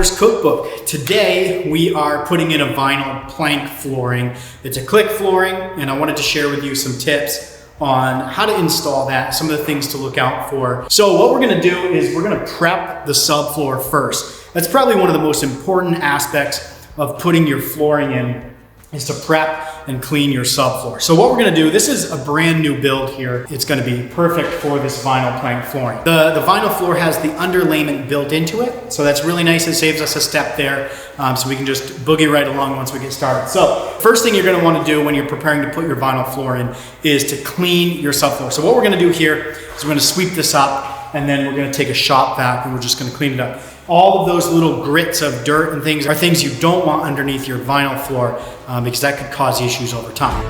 Homeowners Cookbook. Today we are putting in a vinyl plank flooring. It's a click flooring, and I wanted to share with you some tips on how to install that, some of the things to look out for. So what we're gonna do is we're gonna prep the subfloor first. That's probably one of the most important aspects of putting your flooring in, is to prep and clean your subfloor. So what we're gonna do, this is a brand new build here. It's gonna be perfect for this vinyl plank flooring. The vinyl floor has the underlayment built into it, so that's really nice. It saves us a step there, so we can just boogie right along once we get started. So first thing you're gonna wanna do when you're preparing to put your vinyl floor in is to clean your subfloor. So what we're gonna do here is we're gonna sweep this up, and then we're gonna take a shop vac and we're just gonna clean it up. All of those little grits of dirt and things are things you don't want underneath your vinyl floor because that could cause issues over time.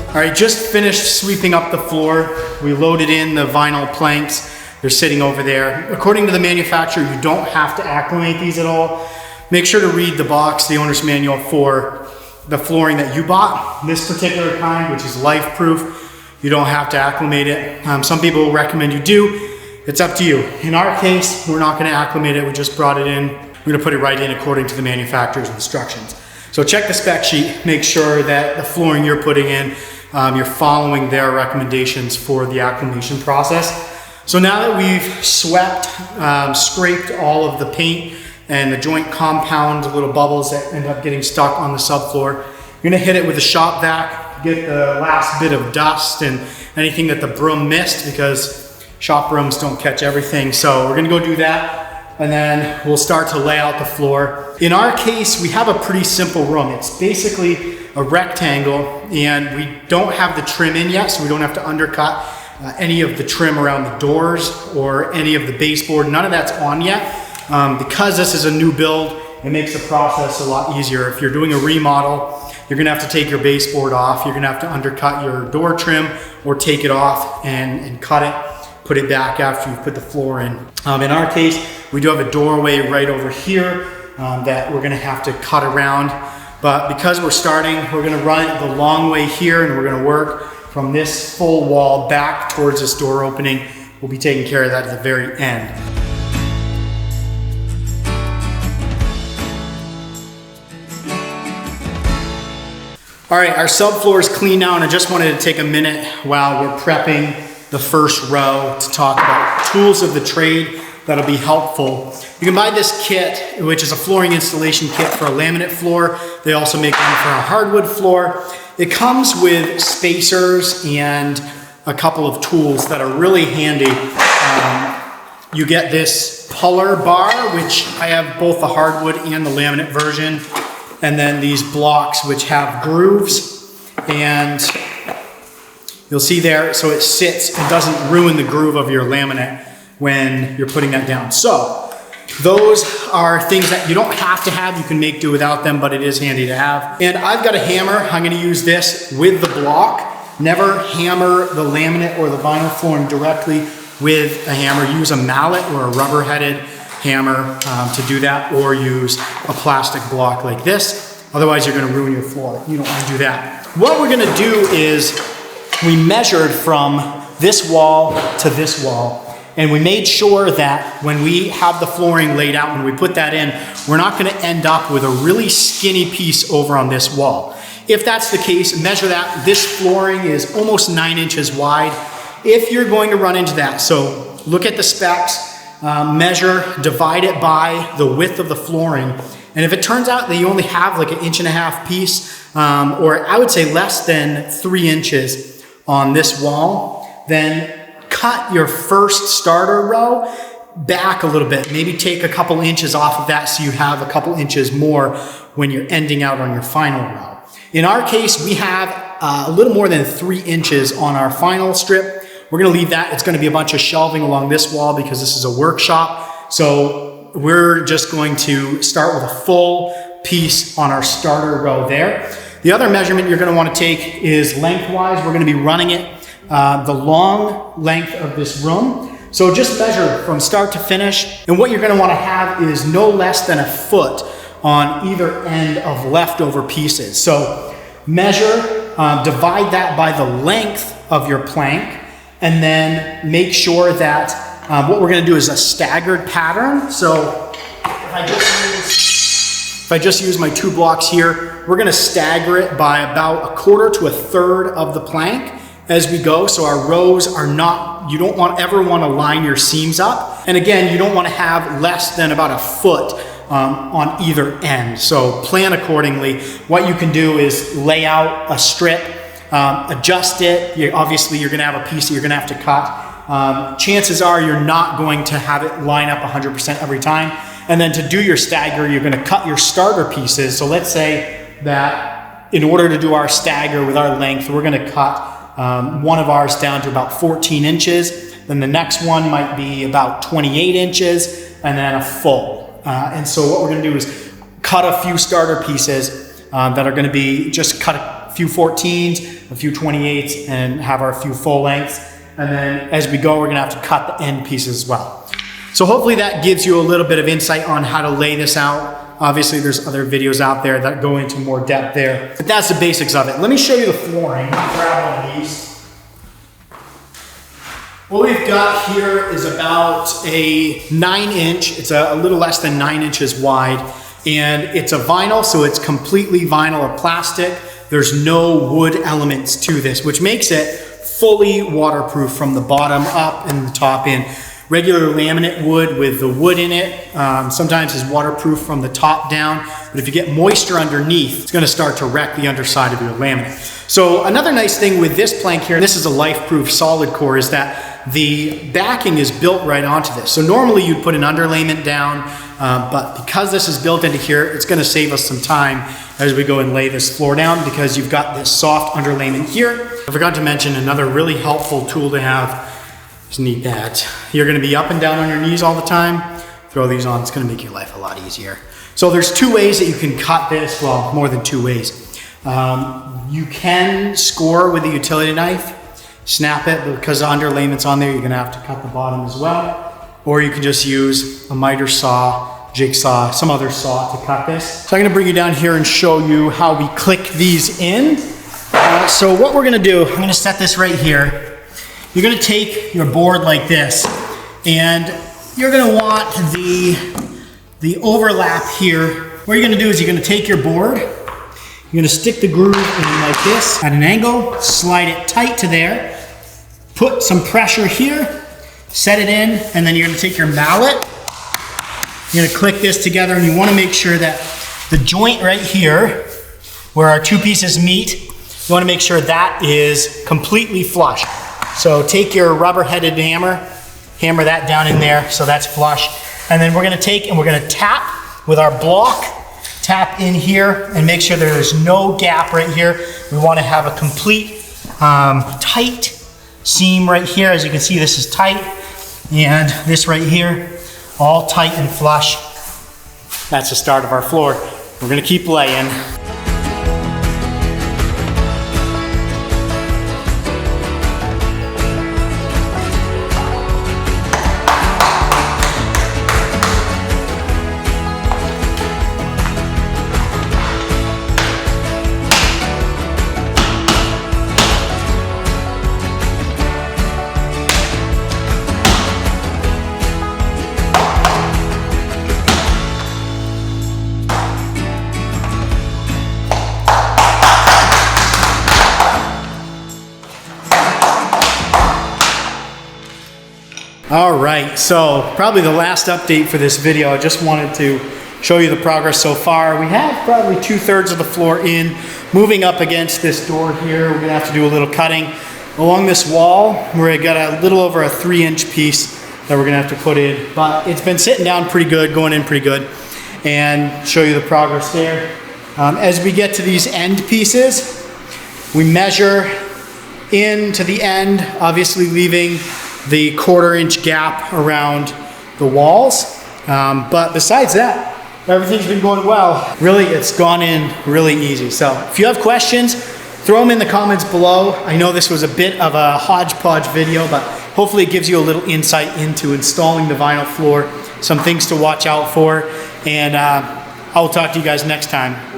All right, just finished sweeping up the floor. We loaded in the vinyl planks. They're sitting over there. According to the manufacturer, you don't have to acclimate these at all. Make sure to read the box, the owner's manual for the flooring that you bought. This particular kind, which is Lifeproof, you don't have to acclimate it. Some people recommend you do. It's up to you. In our case, we're not gonna acclimate it. We just brought it in. We're gonna put it right in according to the manufacturer's instructions. So check the spec sheet, make sure that the flooring you're putting in, you're following their recommendations for the acclimation process. So now that we've swept, scraped all of the paint and the joint compound, little bubbles that end up getting stuck on the subfloor, you're gonna hit it with a shop vac, get the last bit of dust and anything that the broom missed, because shop brooms don't catch everything. So we're gonna go do that, and then we'll start to lay out the floor. In our case, we have a pretty simple room. It's basically a rectangle, and we don't have the trim in yet, so we don't have to undercut any of the trim around the doors or any of the baseboard. None of that's on yet. Because this is a new build, it makes the process a lot easier. If you're doing a remodel, you're gonna have to take your baseboard off. You're gonna have to undercut your door trim or take it off and cut it, put it back after you've put the floor in. In our case, we do have a doorway right over here that we're gonna have to cut around. But because we're starting, we're gonna run it the long way here, and we're gonna work from this full wall back towards this door opening. We'll be taking care of that at the very end. All right, our subfloor is clean now, and I just wanted to take a minute while we're prepping the first row to talk about tools of the trade that'll be helpful. You can buy this kit, which is a flooring installation kit for a laminate floor. They also make one for a hardwood floor. It comes with spacers and a couple of tools that are really handy. You get this puller bar, which I have both the hardwood and the laminate version. And then these blocks which have grooves, and you'll see there, so it sits and doesn't ruin the groove of your laminate when you're putting that down. So those are things that you don't have to have. You can make do without them, but it is handy to have. And I've got a hammer. I'm gonna use this with the block. Never hammer the laminate or the vinyl flooring directly with a hammer. Use a mallet or a rubber-headed hammer to do that, or use a plastic block like this. Otherwise, you're gonna ruin your floor. You don't wanna do that. What we're gonna do is we measured from this wall to this wall, and we made sure that when we have the flooring laid out, when we put that in, we're not gonna end up with a really skinny piece over on this wall. If that's the case, measure that. This flooring is almost 9 inches wide. If you're going to run into that, so look at the specs, measure, divide it by the width of the flooring. And if it turns out that you only have like 1.5 inch piece, or I would say less than 3 inches on this wall, then cut your first starter row back a little bit. Maybe take a couple inches off of that so you have a couple inches more when you're ending out on your final row. In our case, we have a little more than 3 inches on our final strip. We're gonna leave that. It's gonna be a bunch of shelving along this wall because this is a workshop. So we're just going to start with a full piece on our starter row there. The other measurement you're gonna wanna take is lengthwise. We're gonna be running it the long length of this room. So just measure from start to finish. And what you're gonna wanna have is no less than a foot on either end of leftover pieces. So measure, divide that by the length of your plank, and then make sure that what we're going to do is a staggered pattern. So if I just use my 2 blocks here, we're going to stagger it by about 1/4 to 1/3 of the plank as we go. So our rows are not, you don't ever want to line your seams up. And again, you don't want to have less than about 1 foot on either end. So plan accordingly. What you can do is lay out a strip, adjust it. Obviously, you're going to have a piece that you're going to have to cut. Chances are you're not going to have it line up 100% every time. And then to do your stagger, you're going to cut your starter pieces. So let's say that in order to do our stagger with our length, we're going to cut one of ours down to about 14 inches. Then the next one might be about 28 inches, and then a full. And so what we're going to do is cut a few starter pieces that are going to be, just cut a few 14s, a few 28s, and have our few full lengths. And then as we go, we're going to have to cut the end pieces as well. So hopefully that gives you a little bit of insight on how to lay this out. Obviously there's other videos out there that go into more depth there, but that's the basics of it. Let me show you the flooring. Grab one of these. What we've got here is about a 9-inch, it's a little less than 9 inches wide, and it's a vinyl, so it's completely vinyl or plastic. There's no wood elements to this, which makes it fully waterproof from the bottom up and the top in. Regular laminate wood with the wood in it sometimes is waterproof from the top down, but if you get moisture underneath, it's going to start to wreck the underside of your laminate. So another nice thing with this plank here, and this is a Lifeproof solid core, is that the backing is built right onto this. So normally you'd put an underlayment down, but because this is built into here, it's going to save us some time as we go and lay this floor down, because you've got this soft underlayment here. I forgot to mention another really helpful tool to have. Just need that. You're going to be up and down on your knees all the time. Throw these on. It's going to make your life a lot easier. So there's 2 ways that you can cut this. Well, more than 2 ways. You can score with a utility knife, snap it, but because the underlayment's on there, you're going to have to cut the bottom as well. Or you can just use a miter saw, jigsaw, some other saw to cut this. So I'm going to bring you down here and show you how we click these in. So what we're going to do, I'm going to set this right here. You're going to take your board like this, and you're going to want the overlap here. What you're going to do is you're going to take your board, you're going to stick the groove in like this at an angle, slide it tight to there, put some pressure here, set it in, and then you're going to take your mallet, you're going to click this together, and you want to make sure that the joint right here, where our 2 pieces meet, you want to make sure that is completely flush. So take your rubber-headed hammer, hammer that down in there so that's flush. And then we're going to take and we're going to tap with our block, tap in here and make sure there's no gap right here. We want to have a complete tight seam right here. As you can see, this is tight, and this right here, all tight and flush. That's the start of our floor. We're going to keep laying. All right, so probably the last update for this video. I just wanted to show you the progress so far. We have probably 2/3 of the floor in. Moving up against this door here, we're gonna have to do a little cutting. Along this wall, we've got a little over a 3-inch piece that we're gonna have to put in, but it's been sitting down pretty good, going in pretty good, and show you the progress there. As we get to these end pieces, we measure in to the end, obviously leaving the 1/4-inch gap around the walls. But besides that, everything's been going well. Really, it's gone in really easy. So if you have questions, throw them in the comments below. I know this was a bit of a hodgepodge video, but hopefully it gives you a little insight into installing the vinyl floor, some things to watch out for. And I will talk to you guys next time.